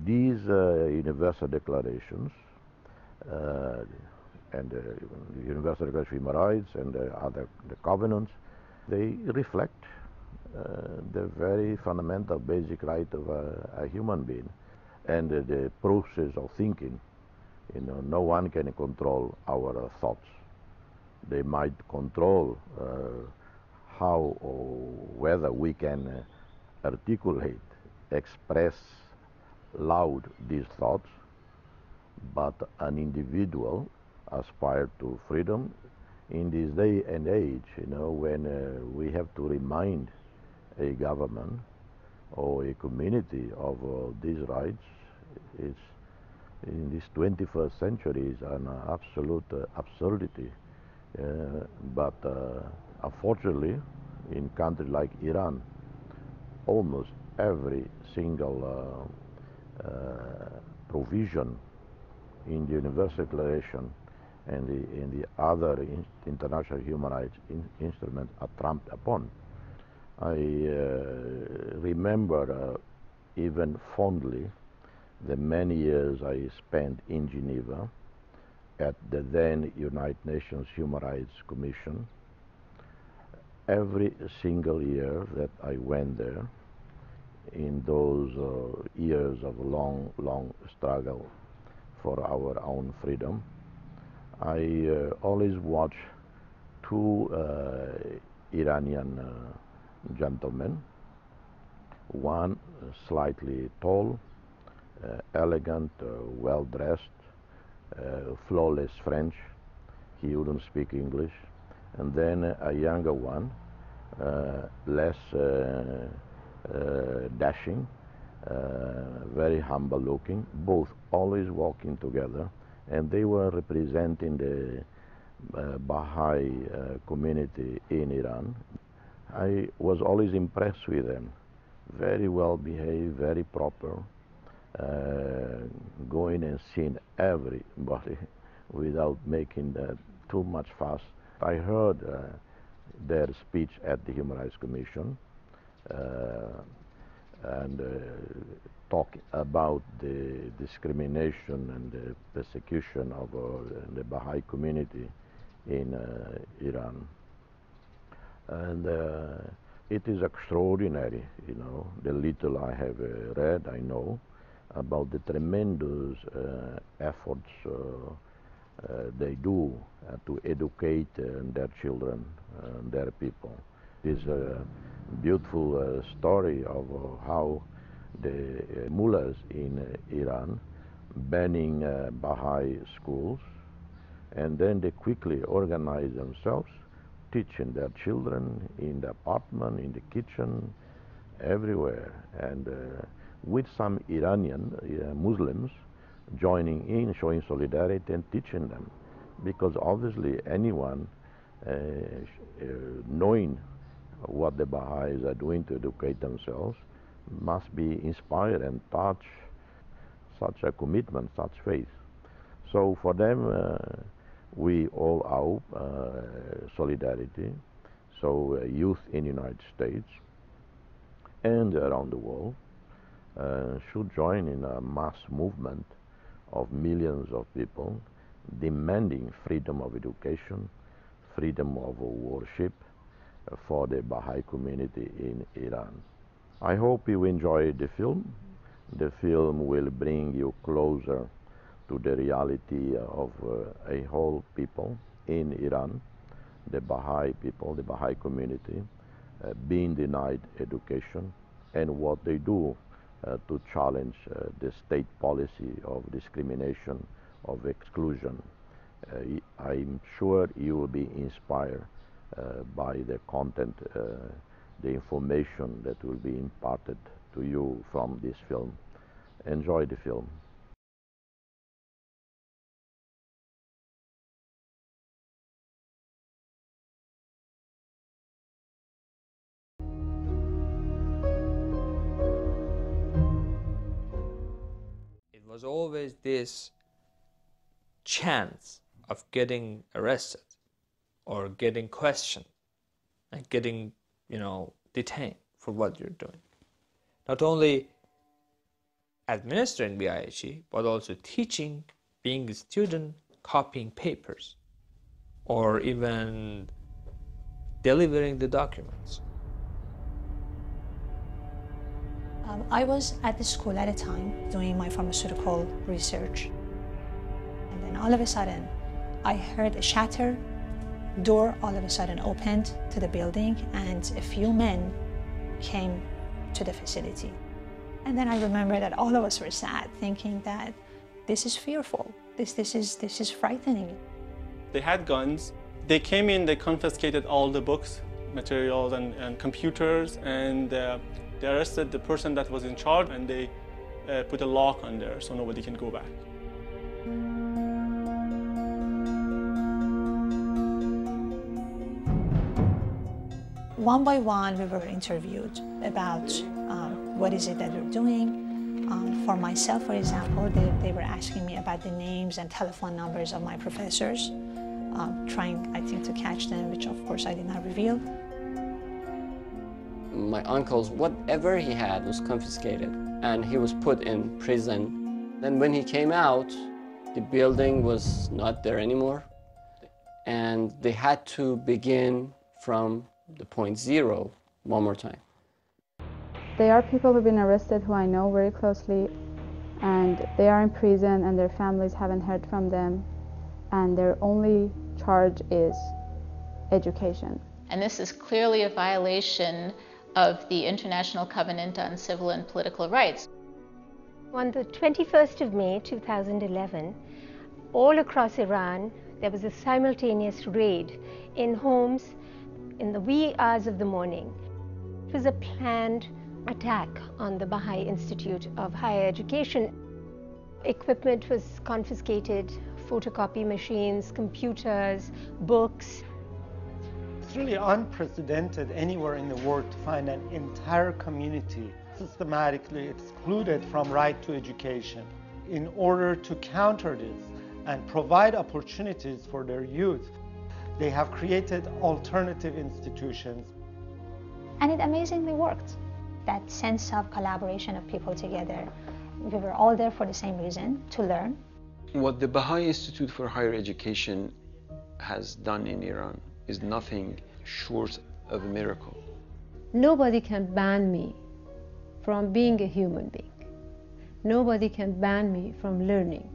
These universal declarations uh, and the Universal Declaration of Human Rights and the covenants, they reflect the very fundamental basic right of a human being and the process of thinking. You know, no one can control our thoughts. They might control how or whether we can articulate, express loud these thoughts, but an individual aspire to freedom in this day and age, you know, when we have to remind a government or a community of these rights. It's in this 21st century is an absolute absurdity. But unfortunately, in countries like Iran, almost every single provision in the Universal Declaration and in the other international human rights instruments are trampled upon. I remember even fondly the many years I spent in Geneva at the then United Nations Human Rights Commission. Every single year that I went there, in those years of long struggle for our own freedom, I always watch two Iranian gentlemen, one slightly tall, elegant, well-dressed, flawless French. He wouldn't speak English. And then a younger one, less dashing, very humble looking, both always walking together, and they were representing the Baha'i community in Iran. I was always impressed with them. Very well behaved, very proper, going and seeing everybody without making too much fuss. I heard their speech at the Human Rights Commission and talk about the discrimination and the persecution of the Baha'i community in Iran. And it is extraordinary, you know, the little I have read, I know, about the tremendous efforts they do to educate their children, their people. This beautiful story of how the mullahs in Iran banning Baha'i schools, and then they quickly organize themselves, teaching their children in the apartment, in the kitchen, everywhere, and with some Iranian Muslims joining in, showing solidarity and teaching them, because obviously anyone knowing what the Baha'is are doing to educate themselves must be inspired and touch such a commitment, such faith. So for them, we all owe solidarity. So youth in the United States and around the world should join in a mass movement of millions of people demanding freedom of education, freedom of worship for the Baha'i community in Iran. I hope you enjoyed the film. The film will bring you closer to the reality of a whole people in Iran, the Baha'i people, the Baha'i community, being denied education, and what they do to challenge the state policy of discrimination, of exclusion. I'm sure you will be inspired by the content, the information that will be imparted to you from this film. Enjoy the film. It was always this chance of getting arrested or getting questioned and getting, detained for what you're doing. Not only administering Baha'i, but also teaching, being a student, copying papers, or even delivering the documents. I was at the school at a time doing my pharmaceutical research. And then all of a sudden, I heard a shatter, door all of a sudden opened to the building, and a few men came to the facility. And then I remember that all of us were sad, thinking that this is fearful, this is frightening. They had guns. They came in, they confiscated all the books, materials, and computers, and they arrested the person that was in charge, and they put a lock on there so nobody can go back. One by one, we were interviewed about what is it that we're doing. For myself, for example, they were asking me about the names and telephone numbers of my professors, trying, I think, to catch them, which of course I did not reveal. My uncle's, whatever he had was confiscated, and he was put in prison. Then when he came out, the building was not there anymore, and they had to begin from the point zero one more time. They are people who've been arrested who I know very closely, and they are in prison and their families haven't heard from them, and their only charge is education. And this is clearly a violation of the International Covenant on Civil and Political Rights. On the 21st of May 2011, all across Iran, there was a simultaneous raid in homes in the wee hours of the morning. It was a planned attack on the Baha'i Institute of Higher Education. Equipment was confiscated, photocopy machines, computers, books. It's really unprecedented anywhere in the world to find an entire community systematically excluded from right to education. In order to counter this and provide opportunities for their youth, they have created alternative institutions. And it amazingly worked. That sense of collaboration of people together. We were all there for the same reason, to learn. What the Baha'i Institute for Higher Education has done in Iran is nothing short of a miracle. Nobody can ban me from being a human being. Nobody can ban me from learning.